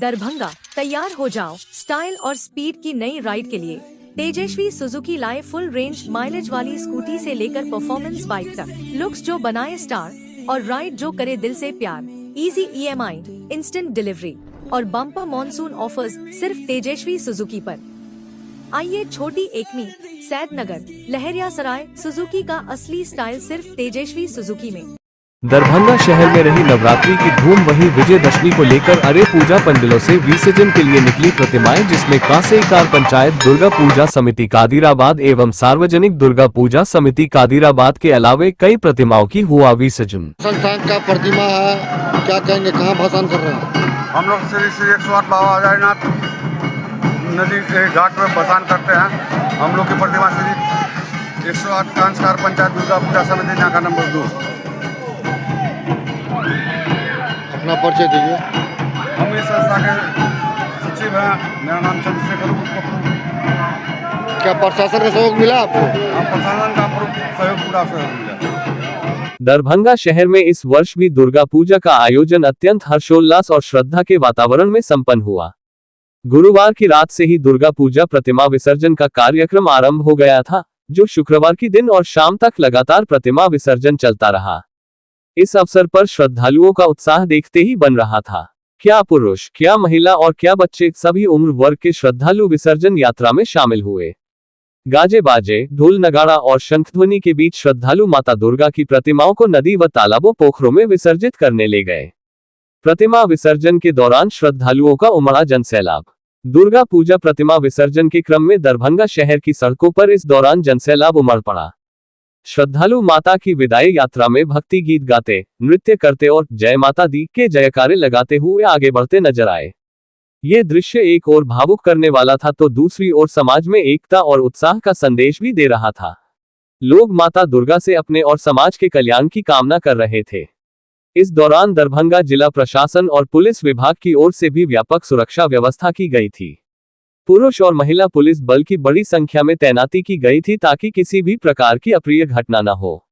दरभंगा, तैयार हो जाओ स्टाइल और स्पीड की नई राइड के लिए। तेजस्वी सुजुकी लाए फुल रेंज माइलेज वाली स्कूटी से लेकर परफॉर्मेंस बाइक तक, लुक्स जो बनाए स्टार और राइड जो करे दिल से प्यार। इजी EMI, इंस्टेंट डिलीवरी और बम्पर मॉनसून ऑफर्स सिर्फ तेजस्वी सुजुकी पर। आइए छोटी एकमी, सैदनगर, लहरियासराय, सुजुकी का असली स्टाइल सिर्फ तेजस्वी सुजुकी में। दरभंगा शहर में रही नवरात्रि की धूम, वहीं विजयदशमी को लेकर अरे पूजा पंडिलों से विसर्जन के लिए निकली प्रतिमाएं, जिसमें कासेकार पंचायत दुर्गा पूजा समिति कादिराबाद एवं सार्वजनिक दुर्गा पूजा समिति कादिराबाद के अलावे कई प्रतिमाओं की हुआ विसर्जन। संस्थान का प्रतिमा है, क्या कहेंगे, कहाँ भाषण कर रहे हैं? हम लोग श्री 108 बाबा अजयनाथ नदी के घाट पर बसान करते हैं। हम लोग की प्रतिमा श्री 108 कांसकार पंचायत दुर्गा पूजा समिति नाका नंबर 2। अपना परिचय दीजिए। हम इस संस्था के सचिव हैं। मेरा नाम चंद्रशेखर उर्फ। क्या प्रशासन का सहयोग मिला आपको? हाँ, प्रशासन का सहयोग, पूरा सहयोग मिला। दरभंगा शहर में इस वर्ष भी दुर्गा पूजा का आयोजन अत्यंत हर्षोल्लास और श्रद्धा के वातावरण में संपन्न हुआ। गुरुवार की रात से ही दुर्गा पूजा प्रतिमा विसर्जन का कार्यक्रम आरंभ हो गया था, जो शुक्रवार की दिन और शाम तक लगातार प्रतिमा विसर्जन चलता रहा। इस अवसर पर श्रद्धालुओं का उत्साह देखते ही बन रहा था। क्या पुरुष, क्या महिला और क्या बच्चे, सभी उम्र वर्ग के श्रद्धालु विसर्जन यात्रा में शामिल हुए। गाजे बाजे, ढोल नगाड़ा और शंखध्वनि के बीच श्रद्धालु माता दुर्गा की प्रतिमाओं को नदी व तालाबों पोखरों में विसर्जित करने ले गए। प्रतिमा विसर्जन के दौरान श्रद्धालुओं का उमड़ा जनसैलाब। दुर्गा पूजा प्रतिमा विसर्जन के क्रम में दरभंगा शहर की सड़कों पर इस दौरान जनसैलाब उमड़ पड़ा। श्रद्धालु माता की विदाई यात्रा में भक्ति गीत गाते, नृत्य करते और जय माता दी के जयकारे लगाते हुए आगे बढ़ते नजर आए। ये दृश्य एक ओर भावुक करने वाला था तो दूसरी ओर समाज में एकता और उत्साह का संदेश भी दे रहा था। लोग माता दुर्गा से अपने और समाज के कल्याण की कामना कर रहे थे। इस दौरान दरभंगा जिला प्रशासन और पुलिस विभाग की ओर से भी व्यापक सुरक्षा व्यवस्था की गई थी। पुरुष और महिला पुलिस बल की बड़ी संख्या में तैनाती की गई थी ताकि किसी भी प्रकार की अप्रिय घटना न हो।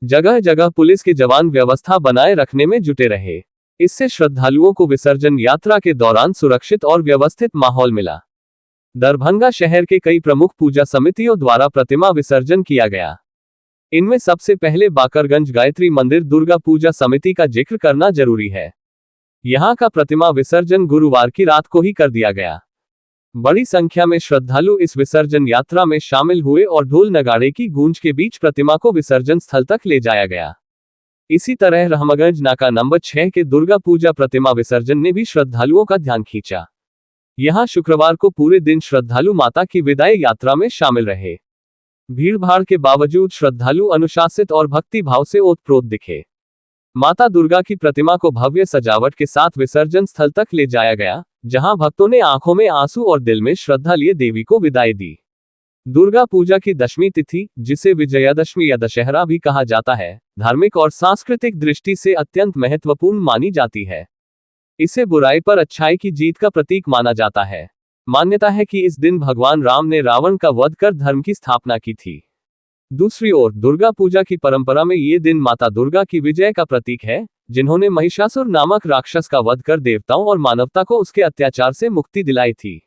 जगह जगह पुलिस के जवान व्यवस्था बनाए रखने में जुटे रहे। इससे श्रद्धालुओं को विसर्जन यात्रा के दौरान सुरक्षित और व्यवस्थित माहौल मिला। दरभंगा शहर के कई प्रमुख पूजा समितियों द्वारा प्रतिमा विसर्जन किया गया। इनमें सबसे पहले बाकरगंज गायत्री मंदिर दुर्गा पूजा समिति का जिक्र करना जरूरी है। यहाँ का प्रतिमा विसर्जन गुरुवार की रात को ही कर दिया गया। बड़ी संख्या में श्रद्धालु इस विसर्जन यात्रा में शामिल हुए और ढोल नगाड़े की गूंज के बीच प्रतिमा को विसर्जन स्थल तक ले जाया गया। इसी तरह रहमगंज नाका नंबर 6 के दुर्गा पूजा प्रतिमा विसर्जन ने भी श्रद्धालुओं का ध्यान खींचा। यहां शुक्रवार को पूरे दिन श्रद्धालु माता की विदाई यात्रा में शामिल रहे। भीड़भाड़ के बावजूद श्रद्धालु अनुशासित और भक्ति भाव से ओतप्रोत दिखे। माता दुर्गा की प्रतिमा को भव्य सजावट के साथ विसर्जन स्थल तक ले जाया गया, जहां भक्तों ने आंखों में आंसू और दिल में श्रद्धा लिए देवी को विदाई दी। दुर्गा पूजा की दशमी तिथि, जिसे विजयादशमी या दशहरा भी कहा जाता है, धार्मिक और सांस्कृतिक दृष्टि से अत्यंत महत्वपूर्ण मानी जाती है। इसे बुराई पर अच्छाई की जीत का प्रतीक माना जाता है। मान्यता है कि इस दिन भगवान राम ने रावण का वध कर धर्म की स्थापना की थी। दूसरी ओर दुर्गा पूजा की परंपरा में ये दिन माता दुर्गा की विजय का प्रतीक है, जिन्होंने महिषासुर नामक राक्षस का वध कर देवताओं और मानवता को उसके अत्याचार से मुक्ति दिलाई थी।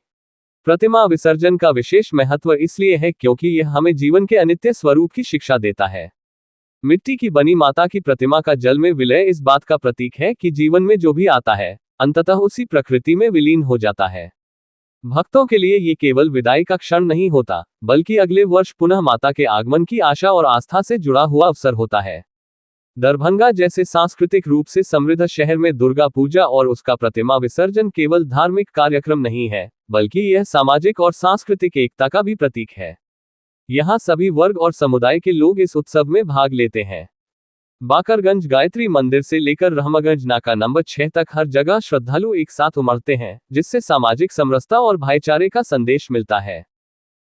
प्रतिमा विसर्जन का विशेष महत्व इसलिए है क्योंकि यह हमें जीवन के अनित्य स्वरूप की शिक्षा देता है। मिट्टी की बनी माता की प्रतिमा का जल में विलय इस बात का प्रतीक है कि जीवन में जो भी आता है, अंततः उसी प्रकृति में विलीन हो जाता है। भक्तों के लिए ये केवल विदाई का क्षण नहीं होता, बल्कि अगले वर्ष पुनः माता के आगमन की आशा और आस्था से जुड़ा हुआ अवसर होता है। दरभंगा जैसे सांस्कृतिक रूप से समृद्ध शहर में दुर्गा पूजा और उसका प्रतिमा विसर्जन केवल धार्मिक कार्यक्रम नहीं है, बल्कि यह सामाजिक और सांस्कृतिक एकता का भी प्रतीक है। यहाँ सभी वर्ग और समुदाय के लोग इस उत्सव में भाग लेते हैं। बाकरगंज गायत्री मंदिर से लेकर रहमगंज नाका नंबर 6 तक हर जगह श्रद्धालु एक साथ उमड़ते हैं, जिससे सामाजिक समरसता और भाईचारे का संदेश मिलता है।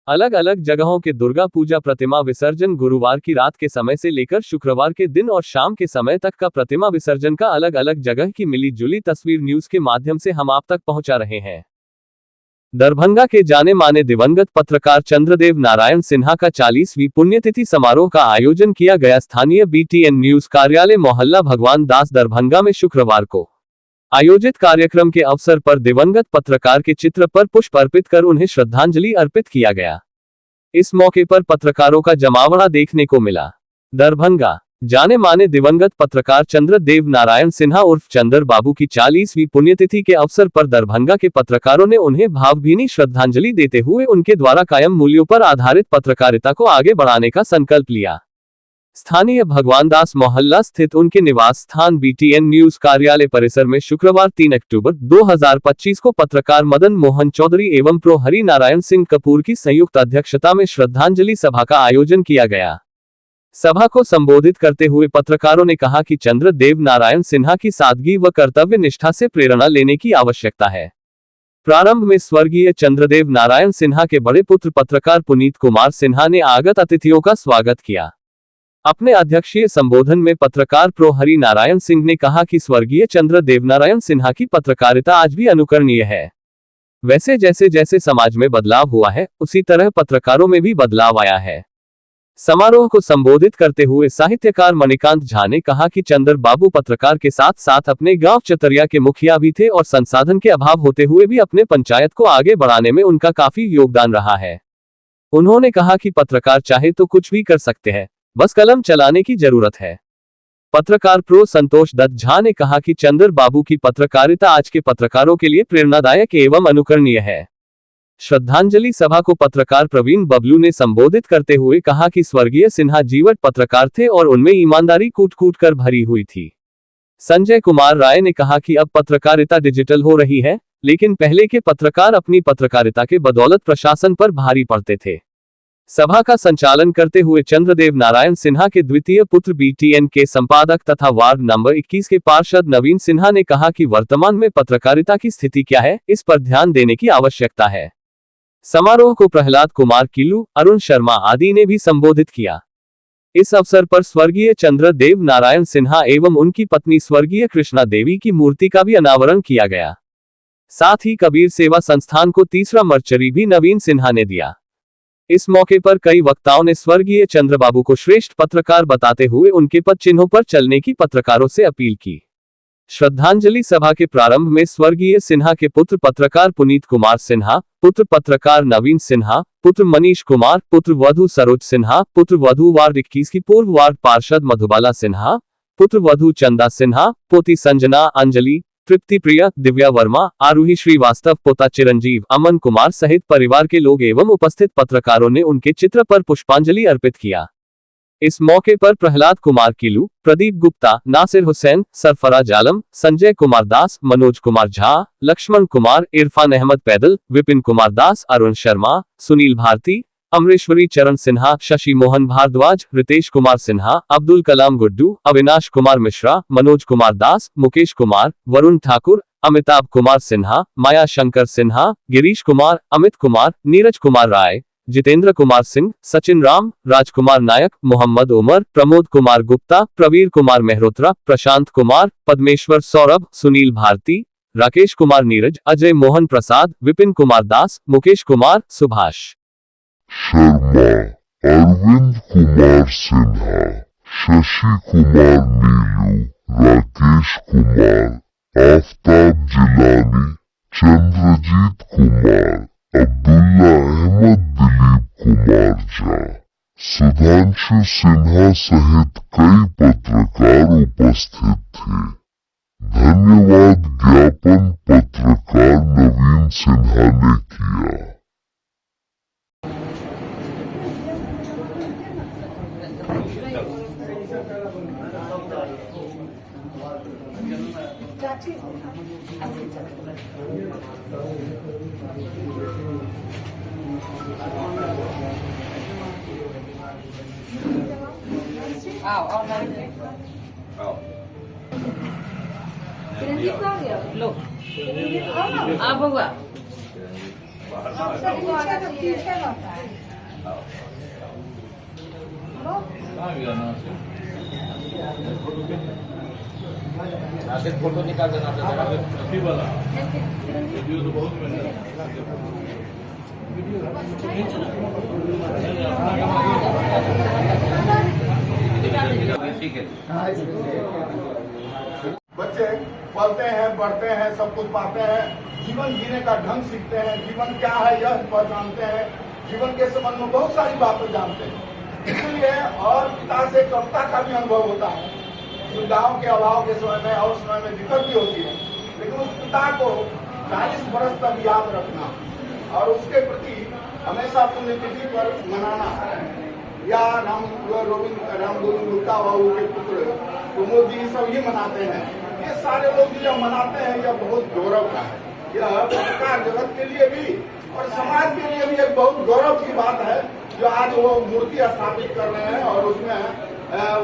अलग अलग जगहों के दुर्गा पूजा प्रतिमा विसर्जन गुरुवार की रात के समय से लेकर शुक्रवार के दिन और शाम के समय तक का प्रतिमा विसर्जन का अलग अलग जगह की मिली जुली तस्वीर न्यूज के माध्यम से हम आप तक पहुंचा रहे हैं। दरभंगा के जाने माने दिवंगत पत्रकार चंद्रदेव नारायण सिन्हा का 40वीं पुण्यतिथि समारोह का आयोजन किया गया। स्थानीय BTN न्यूज कार्यालय मोहल्ला भगवान दास दरभंगा में शुक्रवार को आयोजित कार्यक्रम के अवसर पर दिवंगत पत्रकार के चित्र पर पुष्प अर्पित कर उन्हें श्रद्धांजलि अर्पित किया गया। इस मौके पर पत्रकारों का जमावड़ा देखने को मिला। दरभंगा जाने माने दिवंगत पत्रकार चंद्रदेव नारायण सिन्हा उर्फ चंदर बाबू की 40वीं पुण्यतिथि के अवसर पर दरभंगा के पत्रकारों ने उन्हें भावभीनी श्रद्धांजलि देते हुए उनके द्वारा कायम मूल्यों पर आधारित पत्रकारिता को आगे बढ़ाने का संकल्प लिया। स्थानीय भगवान दास मोहल्ला स्थित उनके निवास स्थान BTN न्यूज कार्यालय परिसर में शुक्रवार 3 अक्टूबर 2025 को पत्रकार मदन मोहन चौधरी एवं प्रो हरि नारायण सिंह कपूर की संयुक्त अध्यक्षता में श्रद्धांजलि सभा का आयोजन किया गया। सभा को संबोधित करते हुए पत्रकारों ने कहा कि चंद्रदेव नारायण सिन्हा की सादगी व कर्तव्य निष्ठा से प्रेरणा लेने की आवश्यकता है। प्रारंभ में स्वर्गीय चंद्रदेव नारायण सिन्हा के बड़े पुत्र पत्रकार पुनीत कुमार सिन्हा ने आगत अतिथियों का स्वागत किया। अपने अध्यक्षीय संबोधन में पत्रकार प्रो हरि नारायण सिंह ने कहा कि स्वर्गीय चंद्रदेव नारायण सिन्हा की पत्रकारिता आज भी अनुकरणीय है। वैसे जैसे जैसे समाज में बदलाव हुआ है उसी तरह पत्रकारों में भी बदलाव आया है। समारोह को संबोधित करते हुए साहित्यकार मणिकांत झा ने कहा कि चंदर बाबू पत्रकार के साथ साथ अपने गांव चतरिया के मुखिया भी थे और संसाधन के अभाव होते हुए भी अपने पंचायत को आगे बढ़ाने में उनका काफी योगदान रहा है। उन्होंने कहा कि पत्रकार चाहे तो कुछ भी कर सकते हैं, बस कलम चलाने की जरूरत है। पत्रकार प्रो संतोष दत्त झा ने कहा कि चंदर बाबू की पत्रकारिता आज के पत्रकारों के लिए प्रेरणादायक एवं अनुकरणीय है। श्रद्धांजलि सभा को पत्रकार प्रवीण बबलू ने संबोधित करते हुए कहा कि स्वर्गीय सिन्हा जीवट पत्रकार थे और उनमें ईमानदारी कूट कूट कर भरी हुई थी। संजय कुमार राय ने कहा कि अब पत्रकारिता डिजिटल हो रही है, लेकिन पहले के पत्रकार अपनी पत्रकारिता के बदौलत प्रशासन पर भारी पड़ते थे। सभा का संचालन करते हुए चंद्रदेव नारायण सिन्हा के द्वितीय पुत्र BTN के संपादक तथा वार्ड नंबर 21 के पार्षद नवीन सिन्हा ने कहा कि वर्तमान में पत्रकारिता की स्थिति क्या है, इस पर ध्यान देने की आवश्यकता है। समारोह को प्रहलाद कुमार किलू, अरुण शर्मा आदि ने भी संबोधित किया। इस अवसर पर स्वर्गीय चंद्रदेव नारायण सिन्हा एवं उनकी पत्नी स्वर्गीय कृष्णा देवी की मूर्ति का भी अनावरण किया गया। साथ ही कबीर सेवा संस्थान को तीसरा मर्चरी भी नवीन सिन्हा ने दिया। इस मौके पर कई वक्ताओं ने स्वर्गीय चंद्रबाबू को श्रेष्ठ पत्रकार बताते हुए उनके पद चिन्हों पर चलने की पत्रकारों से अपील की। श्रद्धांजलि सभा के प्रारंभ में स्वर्गीय सिन्हा के पुत्र पत्रकार पुनीत कुमार सिन्हा, पुत्र पत्रकार नवीन सिन्हा, पुत्र मनीष कुमार, पुत्र वधू सरोज सिन्हा, पुत्र वधू वार्ड 21 की पूर्व वार्ड पार्षद मधुबाला सिन्हा, पुत्र वधू चंदा सिन्हा, पोती संजना अंजलि, तृप्ति प्रिया, दिव्या वर्मा, आरूही श्रीवास्तव, पोता चिरंजीव, अमन कुमार सहित परिवार के लोग एवं उपस्थित पत्रकारों ने उनके चित्र पर पुष्पांजलि अर्पित किया। इस मौके पर प्रहलाद कुमार किलू, प्रदीप गुप्ता, नासिर हुसैन, सरफराज आलम, संजय कुमार दास, मनोज कुमार झा, लक्ष्मण कुमार, इरफान अहमद पैदल, विपिन कुमार दास, अरुण शर्मा, सुनील भारती, अमरेश्वरी चरण सिन्हा, शशि मोहन भारद्वाज, रितेश कुमार सिन्हा, अब्दुल कलाम गुड्डू, अविनाश कुमार मिश्रा, मनोज कुमार दास, मुकेश कुमार, वरुण ठाकुर, अमिताभ कुमार सिन्हा, माया शंकर सिन्हा, गिरीश कुमार, अमित कुमार, नीरज कुमार राय, जितेंद्र कुमार सिंह, सचिन राम, राजकुमार नायक, मोहम्मद उमर, प्रमोद कुमार गुप्ता, प्रवीर कुमार मेहरोत्रा, प्रशांत कुमार, पद्मेश्वर सौरभ, सुनील भारती, राकेश कुमार नीरज, अजय मोहन प्रसाद, विपिन कुमार दास, मुकेश कुमार, सुभाष शर्मा, अरविंद कुमार सिन्हा, शशि कुमार नीलू, राकेश कुमार, आफ्ताब जिलानी, चंद्रजीत कुमार, अब्दुल्ला अहमद, दिलीप कुमार झा, सुधांशु सिन्हा सहित कई पत्रकार उपस्थित थे। धन्यवाद ज्ञापन पत्रकार नवीन सिन्हा ने किया। लो आप होगा फोटो निकाल देना ठीक है। बच्चे पलते हैं, बढ़ते हैं, सब कुछ पाते हैं, जीवन जीने का ढंग सीखते हैं, जीवन क्या है यह पहचानते हैं, जीवन के संबंध में बहुत सारी बातें जानते हैं। इसलिए और पिता से करुणा का भी अनुभव होता है। सुविधाओं के अभाव के समय में और समय में दिक्कत भी होती है, लेकिन उस पिता को 40 वर्ष तक याद रखना और उसके प्रति हमेशा पुण्यतिथि पर मनाना। या राम गोविंद गुप्ता बाबू के पुत्र प्रमोद जी सब ये मनाते हैं। ये सारे लोग जब मनाते हैं यह बहुत गौरव का है। यह पत्रकार जगत के लिए भी और समाज के लिए भी एक बहुत गौरव की बात है जो आज वो मूर्ति स्थापित कर रहे हैं और उसमें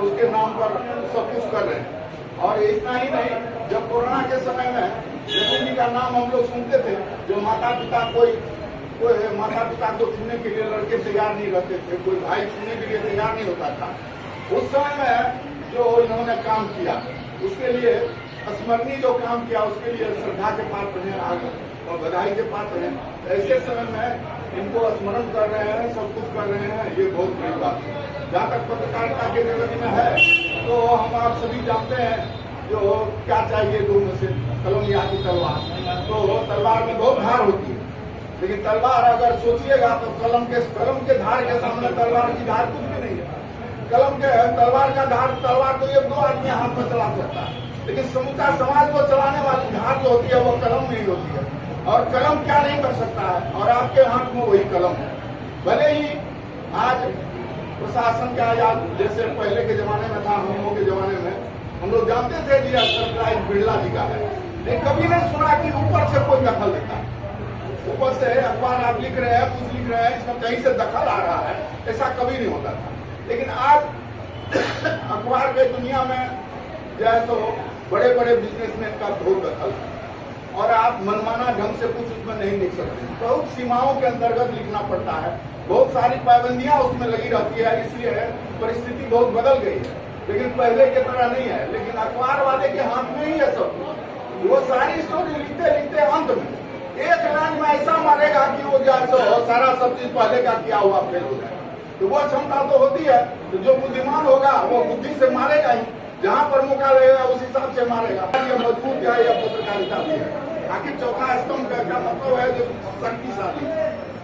उसके नाम पर सब कुछ कर रहे हैं। और इतना ही नहीं, जब कोरोना के समय में जैसे जी का नाम हम लोग सुनते थे, जो माता पिता कोई माता पिता को छूने के लिए लड़के तैयार नहीं रहते थे, कोई भाई छूने के लिए तैयार नहीं होता था। उस समय में जो इन्होंने काम किया उसके लिए स्मरणीय जो काम किया उसके लिए श्रद्धा के पात्र हैं आगे और बधाई के पात्र हैं। ऐसे समय में इनको स्मरण कर रहे हैं, सब कुछ कर रहे हैं, ये बहुत बड़ी बात है। जहाँ तक पत्रकारिता के जगत में है तो हम आप सभी जानते हैं जो क्या चाहिए दो में से कलम या की तलवार। तो तलवार में बहुत धार होती है, लेकिन तलवार अगर सोचिएगा तो कलम के धार के सामने तलवार की धार कुछ भी नहीं है। तलवार का धार तलवार तो 1-2 आदमी हाथ में चला सकता है, लेकिन समूचा समाज को चलाने वाली धार जो होती है वो कलम नहीं होती है। और कलम क्या नहीं कर सकता है, और आपके हाथ में वही कलम है। भले ही आज प्रशासन का याद जैसे पहले के जमाने में था, हम लोग के जमाने में हम लोग जानते थे कि सरप्राइज बिरला जी का है, लेकिन कभी नहीं सुना कि ऊपर से कोई दखल देता है। ऊपर से अखबार आप लिख रहे हैं, कुछ लिख रहे हैं, इसमें कहीं से दखल आ रहा है, ऐसा कभी नहीं होता था। लेकिन आज अखबार के दुनिया में जो है तो बड़े बड़े बिजनेसमैन का बहुत दखल है और आप मनमाना ढंग से कुछ उसमें नहीं लिख सकते। बहुत सीमाओं के अंतर्गत लिखना पड़ता है, बहुत सारी पाबंदियां उसमें लगी रहती है, इसलिए परिस्थिति बहुत बदल गई है। लेकिन पहले की तरह नहीं है। लेकिन अखबार वाले के हाथ में ही है सब। वो सारी स्टोरी लिखते लिखते अंत में एक लाइन में ऐसा मारेगा कि वो जो है सारा सब चीज पहले का किया हुआ फेल हो जाए। तो वो क्षमता तो होती है, तो जो बुद्धिमान होगा वो बुद्धि से मारेगा ही, जहाँ पर मौका लगेगा उस हिसाब से मारेगा। ये मजबूत है या पत्रकारिता भी है। आखिर चौथा स्तंभ का मतलब है जो शक्तिशाली,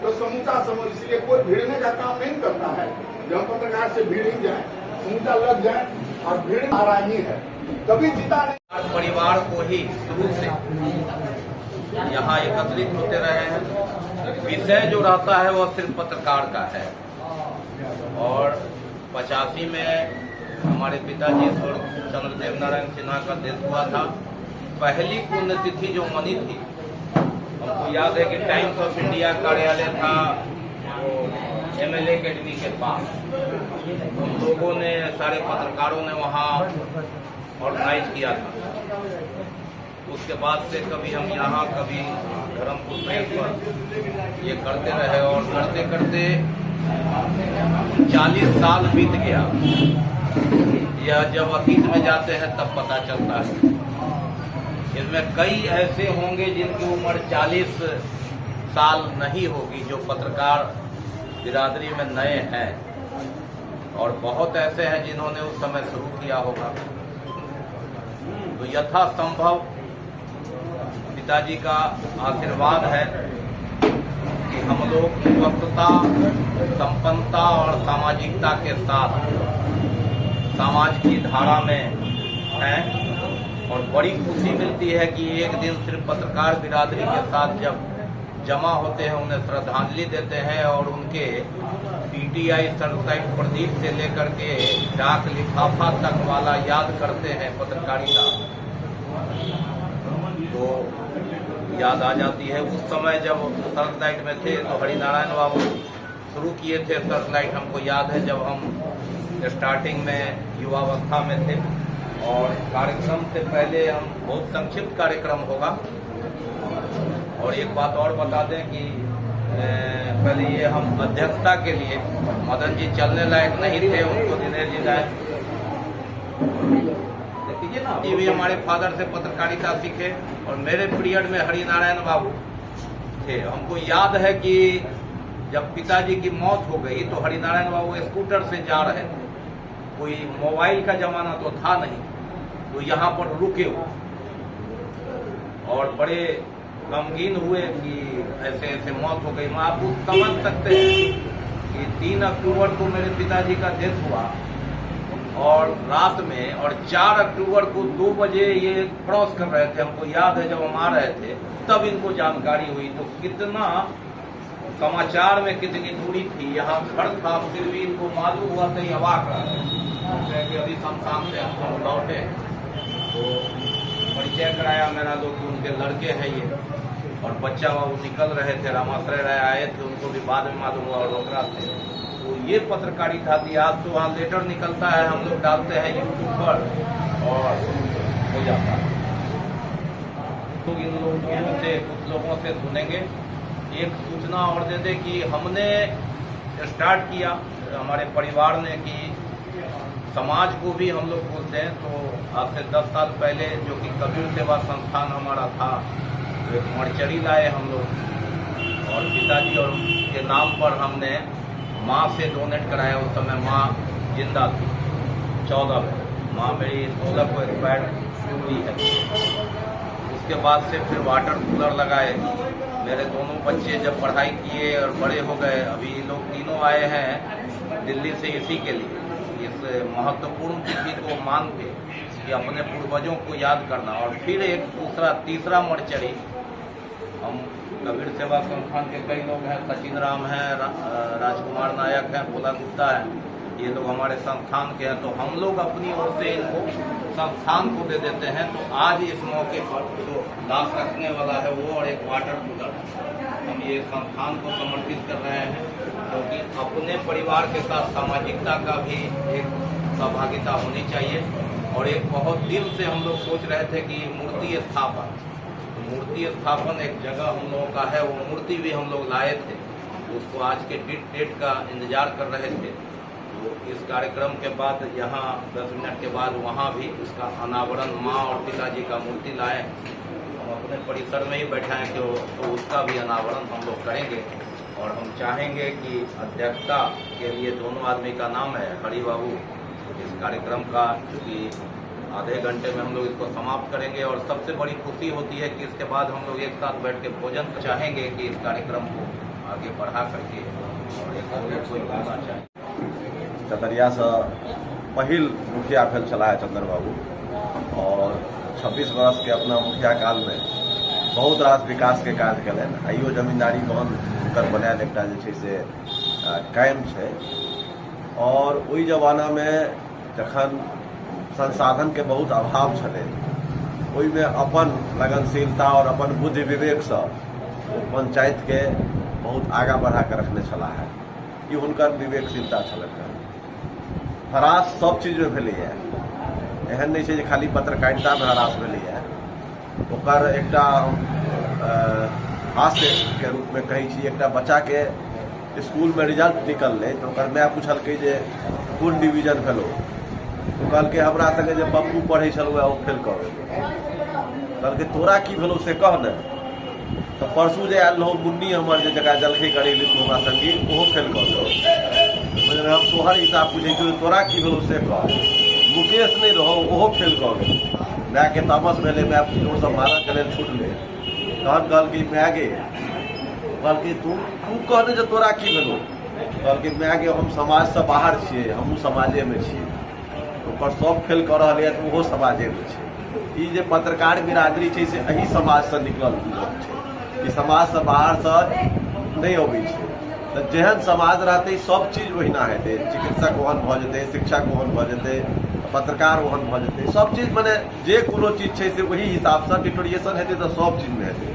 तो समूचा समझ। इसलिए कोई भिड़ने का काम नहीं करता है। जब हम पत्रकार से भिड़ ही जाए, समूचा लग जाए और भीड़ मारा ही है, कभी जीता नहीं। परिवार को ही शुरू से यहाँ एकत्रित होते रहे हैं। विषय जो रहता है वो सिर्फ पत्रकार का है। और 85 में हमारे पिताजी स्वर्गीय चंद्रदेव नारायण सिन्हा का देश हुआ था। पहली पुण्यतिथि जो मनी थी, हमको याद है कि टाइम्स ऑफ इंडिया कार्यालय था वो MLA अकेडमी के पास। हम लोगों ने, सारे पत्रकारों ने वहाँ ऑर्गेनाइज किया था। उसके बाद से कभी हम यहाँ, कभी धर्मपुर प्रेस पर ये करते रहे और करते करते 40 साल बीत गया। यह जब अतीत में जाते हैं तब पता चलता है। इसमें कई ऐसे होंगे जिनकी उम्र 40 साल नहीं होगी, जो पत्रकार बिरादरी में नए हैं, और बहुत ऐसे हैं जिन्होंने उस समय शुरू किया होगा। तो यथासंभव पिताजी का आशीर्वाद है कि हम लोग स्वस्थता, संपन्नता और सामाजिकता के साथ समाज की धारा में हैं। और बड़ी खुशी मिलती है कि एक दिन सिर्फ पत्रकार बिरादरी के साथ जब जमा होते हैं, उन्हें श्रद्धांजलि देते हैं और उनके PTI सरसाइट प्रदीप से लेकर के डाक लिफाफा तक वाला याद करते हैं पत्रकारिता, तो याद आ जाती है। उस समय जब सरसाइट में थे तो हरिनारायण बाबू शुरू किए थे सरसाइट। हमको याद है जब हम स्टार्टिंग में युवावस्था में थे। और कार्यक्रम से पहले हम बहुत संक्षिप्त कार्यक्रम होगा। और एक बात और बता दें कि पहले ये हम अध्यक्षता के लिए मदन जी चलने लायक नहीं थे, उनको दिनेश जी लाए। देखिए ना, ये भी हमारे फादर से पत्रकारिता सीखे। और मेरे पीरियड में हरिनारायण बाबू थे। हमको याद है कि जब पिताजी की मौत हो गई तो हरिनारायण बाबू स्कूटर से जा रहे थे। कोई मोबाइल का जमाना तो था नहीं, तो यहाँ पर रुके हो और बड़े गमगीन हुए कि ऐसे ऐसे मौत हो गई। मैं आप समझ सकते हैं कि 3 अक्टूबर को मेरे पिताजी का डेथ हुआ और रात में, और 4 अक्टूबर को 2 बजे ये क्रॉस कर रहे थे। हमको याद है जब हम आ रहे थे तब इनको जानकारी हुई। तो कितना समाचार में कितनी दूरी थी, यहाँ घर था, फिर भी इनको मालूम हुआ तो ये अवाक रहा कि अभी शमशान से हम लौटे तो परिचय कराया मेरा लोग कि उनके लड़के हैं ये, और बच्चा वो निकल रहे थे, रामाश्रय राय आए थे, उनको भी बाद में मालूम हुआ और रोकरा थे। तो ये पत्रकारिता थी। आज तो वहाँ लेटर निकलता है, हम लोग डालते हैं यूट्यूब पर और हो जाता है। तो इन लोगों से, कुछ लोगों से सुनेंगे। एक सूचना और दे दे कि हमने स्टार्ट किया हमारे परिवार ने कि समाज को भी हम लोग बोलते हैं। तो आज से 10 साल पहले जो कि कबीर सेवा संस्थान हमारा था, तो एक मर्चरी लाए हम लोग और पिताजी और के नाम पर हमने माँ से डोनेट कराया। उस समय माँ जिंदा थी 14 में, माँ मेरी 16 को एक्सपायर हुई है। उसके बाद से फिर वाटर कूलर लगाए। मेरे दोनों बच्चे जब पढ़ाई किए और बड़े हो गए, अभी लोग तीनों आए हैं दिल्ली से इसी के लिए, इस महत्वपूर्ण तिथि को मान के कि अपने पूर्वजों को याद करना। और फिर एक तीसरा मर्चरी, हम कबीर सेवा संस्थान के कई लोग हैं, सचिन राम हैं, राजकुमार नायक हैं, भोला गुप्ता है, ये लोग हमारे संस्थान के हैं। तो हम लोग अपनी ओर से इनको संस्थान को दे देते हैं। तो आज इस मौके पर जो लाश रखने वाला है वो और एक वाटर कूलर हम ये संस्थान को समर्पित कर रहे हैं, क्योंकि अपने परिवार के साथ सामाजिकता का भी एक सहभागिता होनी चाहिए। और एक बहुत दिन से हम लोग सोच रहे थे कि मूर्ति स्थापन एक जगह हम लोगों का है, वो मूर्ति भी हम लोग लाए थे, उसको आज के डेट का इंतजार कर रहे थे। तो इस कार्यक्रम के बाद यहाँ 10 मिनट के बाद वहाँ भी उसका अनावरण, माँ और पिताजी का मूर्ति लाए, हम अपने परिसर में ही बैठाएं तो उसका भी अनावरण हम लोग करेंगे। और हम चाहेंगे कि अध्यक्षता के लिए दोनों आदमी का नाम है हरि बाबू इस कार्यक्रम का, क्योंकि आधे घंटे में हम लोग इसको समाप्त करेंगे। और सबसे बड़ी खुशी होती है कि इसके बाद हम लोग एक साथ बैठ के भोजन चाहेंगे कि इस कार्यक्रम को आगे बढ़ा करके और एक कोई बोलना चाहे। चतरिया से पहिल मुखिया भेल छला है चंद्र बाबू, और 26 वर्ष के अपना मुखिया काल में बहुत रास विकास के कार्य कलन। आइयो जमींदारी बहन कर बनायल एकटा जे छै से कायम छै। और ओहि जमाना में जखन संसाधन के बहुत अभाव छलै, ओहिमे अपन लगनशीलता और अपन बुद्धि विवेक से पंचायत के बहुत आगा बढ़ा के रखने छला है। ई हुनकर विवेकशीलता छलनि। हरास सब चीज में भेलैए, एहन नहीं छै जे खाली पत्रकारिता में हरास भेलैए। ओकर एकटा हास्य के रूप में कहै छी, एकटा बच्चा के स्कूल में रिजल्ट निकललै तो ओकर माय पूछलकै जे कोन डिवीजन भेलो, तो कहलकै हमरा संगे जे पप्पू पढ़ै छलौ ओ फेल कऽ गेलै। कहलकै तोरा की भेलो से कह ने। तो परसू जे आयल रहो मुन्नी हमर जे जकरा जलखै करै लेल हमरा संगी, ओहो फेल कऽ गेलै। हम तोहर हिसाब पूछे छी तोरा की भेलो से कह। मुकेश नहीं रहो ओहो फेल कऽ गेलै। माय के तामस भेलै, माय जोर से मारऽ के लेल छुटलै। तहन कहलकै माय गे, कहलकै तू कहने जे तोरा की भेलो। कहलकै माय गे हम समाज से बाहर छियै, हमहूँ समाजे में छियै। ओकर सब फेल कऽ रहल है तो ओहो समाजे में छै। ई जे पत्रकार बिरादरी छै से एही समाज से निकलल लोक छै, ई समाज से बाहर से नहीं अबै छै। तो जेहन समाज रहते सब चीज ओहिना हेतै। चिकित्सक ओहन भऽ जेतै, शिक्षक ओहन भऽ जेतै, पत्रकार ओहन भऽ जेतै, सब चीज मने जे कोनो चीज छै से वही हिसाब से डिटोरिएशन हेतै तो सब चीज में हेतै।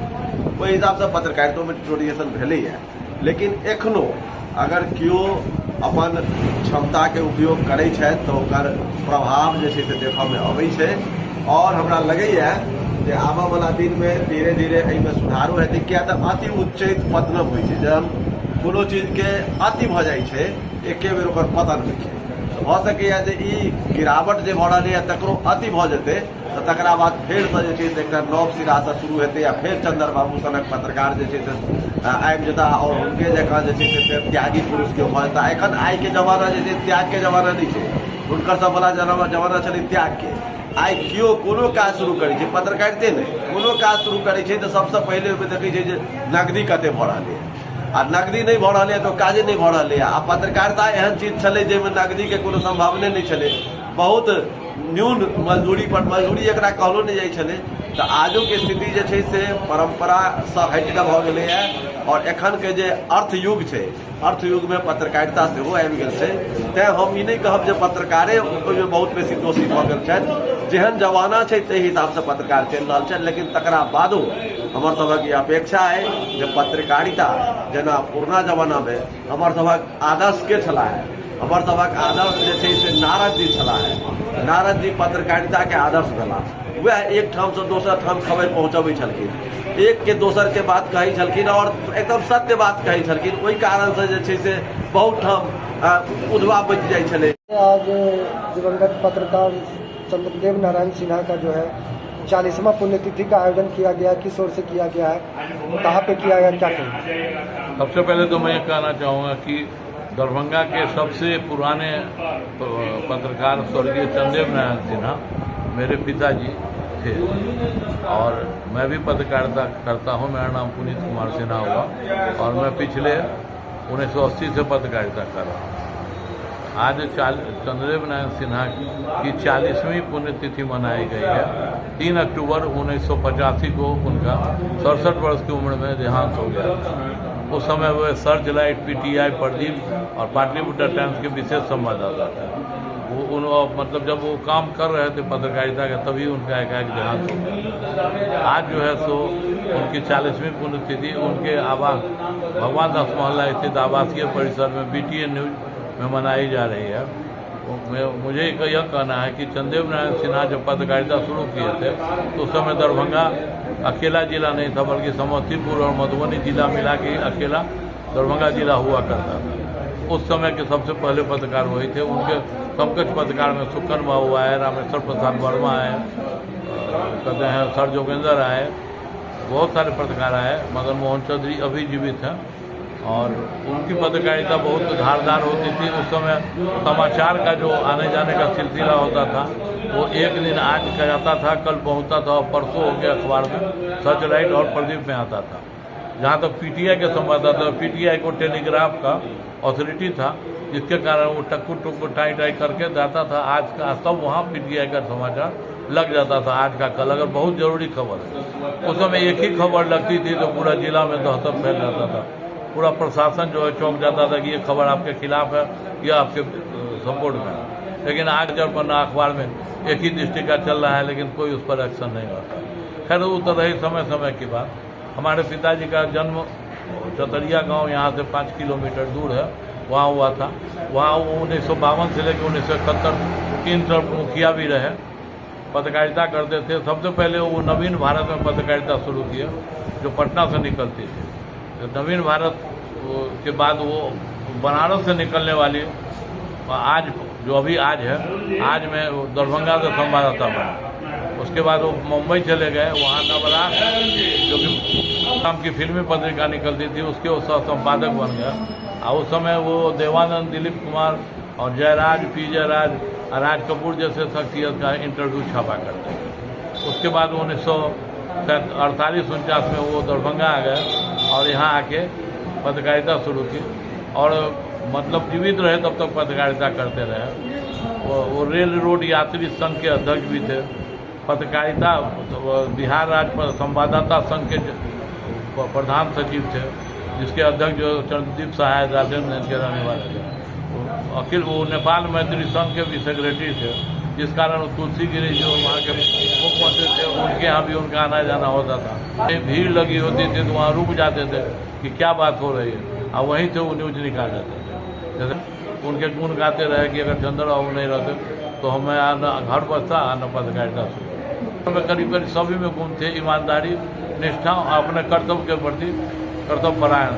ओहि हिसाब से पत्रकारितो में डिटोरिएशन भेलैए। लेकिन एखनो अगर केओ अपन क्षमता के उपयोग करै छथि तो ओकर प्रभाव जे छै से देखऽ में अबै छै। और हमरा लगैए जे आबऽ वाला दिन में धीरे धीरे एहिमे सुधारो हेतै। किया तऽ अति उच्चैत पतनम होइ छै, जहन कोनो चीज के अति भऽ जाइ छै एके बेर ओकर पतन होइ छै। भऽ सकैए जे ई गिरावट जे भऽ रहलै तकरो अति भऽ जेतै तऽ तकरा बाद फेर से जे छै से एकटा नव सिरा से शुरू हेतै, या फेर चंद्र बाबू सनक पत्रकार जे छै से आबि जेता और हुनके जकाँ जे छै से फेर त्यागी पुरुष के भऽ जेता। एखन आइ के जमाना जे छै त्याग के जमाना नहीं छै, हुनकर सब वाला जमाना छलै त्याग के। आइ केओ कोनो काज शुरू करै छै, पत्रकारिते नहि कोनो काज शुरू करै छै तऽ सबसँ पहिले ओहिमे देखै छै जे नकदी कते भऽ रहलै है, आ नकदी नहीं भऽ रहलै तो काजे नहीं भऽ रहलै। आ पत्रकारिता एहन चीज छलै जाहिमे नकदी के कोनो संभावने नहीं छलै, बहुत न्यून मजदूरी पर मजदूरी एकरा कहलो नहीं जाइ छलै। तो आजो के स्थिति जे छै से परंपरा से हटि कऽ भऽ गेलै है, और एखन के जे अर्थयुग छै, अर्थयुग में पत्रकारिता सेहो आबि गेल छै। तैं हम ई नहीं कहब जे पत्रकारे ओहिमे बहुत बेसी दोषी भऽ गेल छथि, जेहन जमाना छै ताहि हिसाब से पत्रकार चलि रहल छै। लेकिन तकरा बादो हमर सभक ई अपेक्षा है जे पत्रकारिता जेना पुरना जमाना में हमर सभक आदर्श के छला है, हमर सभक आदर्श जे छै से नारद जी छला है। नारद जी पत्रकारिता के आदर्श भेला, वह एक ठाम से दोसर ठाम खबर पहुँचबै छलखिन, एक के दोसर के बात कहै छलखिन और एकदम सत्य बात कहै छलखिन। ओहि कारण से जे छै से बहुत ठाम उधवा बचि जाइ छलै। आज दिवंगत पत्रकार चंद्रदेव नारायण सिन्हा का जो है 40वां पुण्यतिथि का आयोजन किया गया, किस ओर से किया गया है, कहाँ पे किया गया, क्या कहें? सबसे पहले तो मैं ये कहना चाहूँगा कि दरभंगा के सबसे पुराने पत्रकार स्वर्गीय चंद्रदेव नारायण सिन्हा मेरे पिताजी थे, और मैं भी पत्रकारिता करता हूँ। मेरा नाम पुनीत कुमार सिन्हा हुआ, और मैं पिछले 1980 से पत्रकारिता कर रहा हूँ। आज चंद्रदेव नारायण सिन्हा की 40वीं पुण्यतिथि मनाई गई है। 3 अक्टूबर 1985 को उनका 67 वर्ष की उम्र में देहांत हो गया। उस समय वह सर्च लाइट, पीटीआई, प्रदीप और पाटलिपुत्र टाइम्स के विशेष संवाददाता थे। मतलब जब वो काम कर रहे थे पत्रकारिता का, तभी उनका एकाएक देहांत हो गया। आज जो है सो उनकी 40वीं पुण्यतिथि उनके आवास भगवान दास मोहल्ला स्थित आवासीय परिसर में BTN न्यूज में मनाई जा रही है। मुझे यह कहना है कि चंद्रदेव नारायण सिन्हा जब पत्रकारिता शुरू किए थे तो उस समय दरभंगा अकेला जिला नहीं था, बल्कि समस्तीपुर और मधुबनी जिला मिला के अकेला दरभंगा जिला हुआ करता था। उस समय के सबसे पहले पत्रकार वही थे। उनके समकक्ष पत्रकार में सुकन बाबू आए, रामेश्वर प्रसाद वर्मा आए, कहते हैं सर जोगेंद्र आए, बहुत सारे पत्रकार आए। मदन मोहन चौधरी अभी जीवित हैं, और उनकी पत्रकारिता बहुत धारदार होती थी। उस समय समाचार का जो आने जाने का सिलसिला होता था वो एक दिन आज का जाता था, कल पहुंचता था, और परसों हो गया अखबार में सर्च लाइट और प्रदीप में आता था। जहाँ तक PTI के संवाददाता, PTI को टेलीग्राफ का अथॉरिटी था, जिसके कारण वो टक्कू टुक्कू टाई टाई करके जाता था आज का, तब वहाँ PTI का समाचार लग जाता था आज का कल, अगर बहुत जरूरी खबर है। उस समय एक ही खबर लगती थी तो पूरा जिला में दहशत फैल जाता था। पूरा प्रशासन जो है चौंक जाता था कि ये खबर आपके खिलाफ है या आपके सपोर्ट में है। लेकिन आज जब पन्ना अखबार में एक ही दृष्टि का चल रहा है, लेकिन कोई उस पर एक्शन नहीं होता। खैर वो तो रही समय की बात। हमारे पिताजी का जन्म चतरिया गांव यहाँ से 5 किलोमीटर दूर है, वहाँ हुआ था। वहाँ 1952 से लेकर 1971 3 तरफ मुखिया भी रहे, पत्रकारिता करते थे। सबसे पहले वो नवीन भारत में पत्रकारिता शुरू किया जो पटना से निकलती थी। तो नवीन भारत के बाद वो बनारस से निकलने वाली आज जो अभी आज है, आज में दरभंगा से संवाददाता बना। उसके बाद वो मुंबई चले गए, वहाँ नवराज जो कि नाम की फिल्मी पत्रिका निकलती थी उसके वो सह संपादक बन गया। और उस समय वो देवानंद, दिलीप कुमार और जयराज, P जयराज, राज कपूर जैसे शख्सियत का इंटरव्यू छापा करते थे। उसके बाद 1948-49 में वो दरभंगा आ गए और यहाँ आके पत्रकारिता शुरू की, और मतलब जीवित रहे तब तक पत्रकारिता करते रहे। वो रेल रोड यात्री संघ के अध्यक्ष भी थे। पत्रकारिता बिहार राज्य संवाददाता संघ के प्रधान सचिव थे, जिसके अध्यक्ष जो चंद्रदीप सहाय राजेंद्र के रहने वाले थे। अखिल वो नेपाल मैत्री संघ के भी सेक्रेटरी थे, जिस कारण तुलसी गिरी जो वहाँ के मुख्यमंत्री थे उनके यहाँ भी उनका आना जाना होता था। भीड़ लगी होती थी तो वहाँ रुक जाते थे कि क्या बात हो रही है, और वहीं से वो न्यूज निकाल देते थे। जैसे उनके गुण गाते रहे कि अगर चंद्रबाबू नहीं रहते तो हमें न घर बसता न पत्रकारिता शुरू। में करीब सभी में गुण थे, ईमानदारी, निष्ठा, अपने कर्तव्य के प्रति कर्तव्य परायण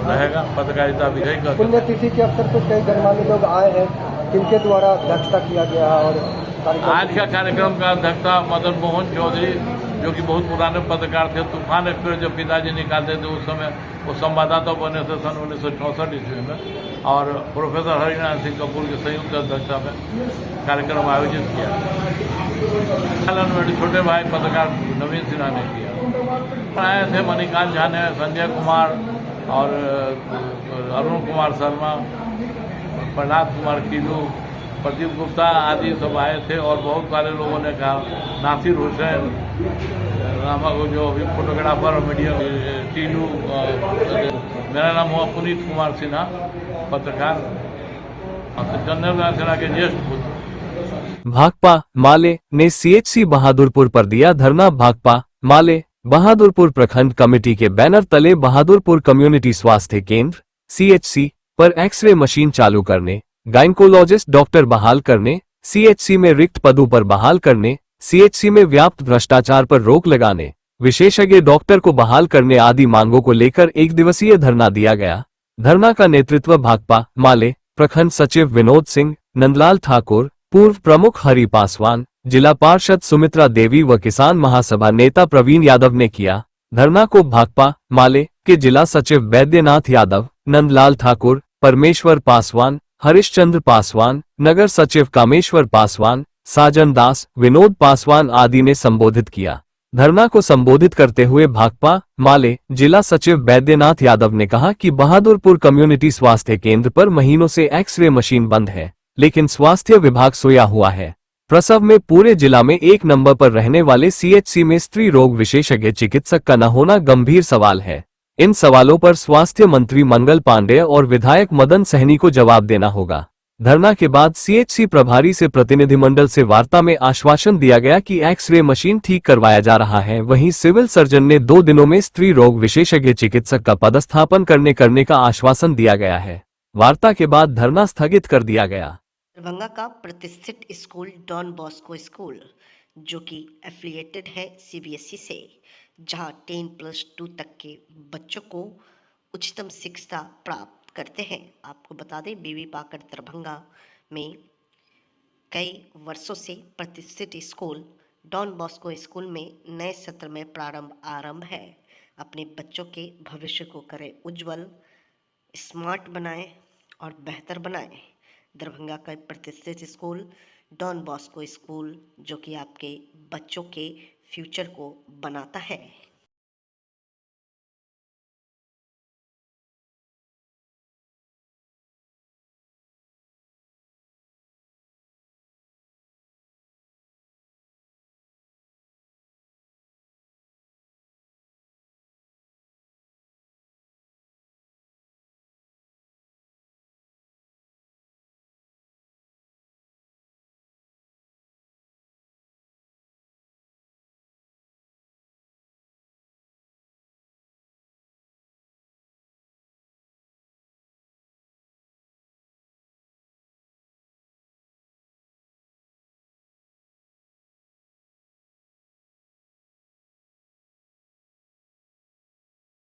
रहेगा। पत्रकारिता भी यही कर। पुण्यतिथि के अवसर पर कई गणमान्य लोग आए हैं, किनके द्वारा अध्यक्षता किया गया और आज का कार्यक्रम का अध्यक्षता मदन मोहन चौधरी जो कि बहुत पुराने पत्रकार थे। तूफान एक्सप्रेस जब पिताजी निकालते थे उस समय वो संवाददाता बने थे सन 1964 ईस्वी में, और प्रोफेसर हरिनारायण सिंह कपूर की संयुक्त अध्यक्षता में कार्यक्रम आयोजित किया। मेरे छोटे भाई पत्रकार नवीन सिन्हा ने किया। आए थे मणिकांत झा ने, संजय कुमार और अरुण कुमार शर्मा, प्रहलाद कुमार कीलू, प्रदीप गुप्ता आदि सब आए थे, और बहुत सारे लोगों ने कहा, नासिर हुसैन नामक जो अभी फोटोग्राफर और मीडिया टीलू, मेरा नाम हुआ पुनीत कुमार सिन्हा, पत्रकार, चंदेव नारायण सिन्हा के ज्येष्ठ पुत्र। भाकपा माले ने सीएचसी बहादुरपुर पर दिया धरना। भाकपा माले बहादुरपुर प्रखंड कमेटी के बैनर तले बहादुरपुर कम्युनिटी स्वास्थ्य केंद्र सीएचसी पर एक्सरे मशीन चालू करने, गायनकोलॉजिस्ट डॉक्टर बहाल करने, सीएचसी में रिक्त पदों पर बहाल करने, सीएचसी में व्याप्त भ्रष्टाचार पर रोक लगाने, विशेषज्ञ डॉक्टर को बहाल करने आदि मांगों को लेकर एक दिवसीय धरना दिया गया। धरना का नेतृत्व भाकपा माले प्रखंड सचिव विनोद सिंह, नंदलाल ठाकुर, पूर्व प्रमुख हरि पासवान, जिला पार्षद सुमित्रा देवी व किसान महासभा नेता प्रवीण यादव ने किया। धरना को भाकपा माले के जिला सचिव बैद्यनाथ यादव, नंदलाल ठाकुर, परमेश्वर पासवान, हरिश्चंद्र पासवान, नगर सचिव कामेश्वर पासवान, साजन दास, विनोद पासवान आदि ने संबोधित किया। धरना को संबोधित करते हुए भाकपा माले जिला सचिव बैद्यनाथ यादव ने कहा कि बहादुरपुर कम्युनिटी स्वास्थ्य केंद्र पर महीनों से एक्सरे मशीन बंद है, लेकिन स्वास्थ्य विभाग सोया हुआ है। प्रसव में पूरे जिला में 1 नंबर पर रहने वाले सीएचसी में स्त्री रोग विशेषज्ञ चिकित्सक का न होना गंभीर सवाल है। इन सवालों पर स्वास्थ्य मंत्री मंगल पांडेय और विधायक मदन सहनी को जवाब देना होगा। धरना के बाद सीएचसी प्रभारी से प्रतिनिधिमंडल से वार्ता में आश्वासन दिया गया कि एक्सरे मशीन ठीक करवाया जा रहा है। वहीं सिविल सर्जन ने 2 दिनों में स्त्री रोग विशेषज्ञ चिकित्सक का पदस्थापन करने का आश्वासन दिया गया है। वार्ता के बाद धरना स्थगित कर दिया गया। दरभंगा का प्रतिष्ठित स्कूल डॉन बॉस्को स्कूल, जो कि एफिलिएटेड है सीबीएसई से, जहां 10+2 तक के बच्चों को उच्चतम शिक्षा प्राप्त करते हैं। आपको बता दें, बीवी पाकर दरभंगा में कई वर्षों से प्रतिष्ठित स्कूल डॉन बॉस्को स्कूल में नए सत्र में आरंभ है। अपने बच्चों के भविष्य को करें उज्जवल, स्मार्ट बनाएं और बेहतर बनाएं। दरभंगा का प्रतिष्ठित स्कूल डॉन बॉस्को स्कूल, जो कि आपके बच्चों के फ्यूचर को बनाता है।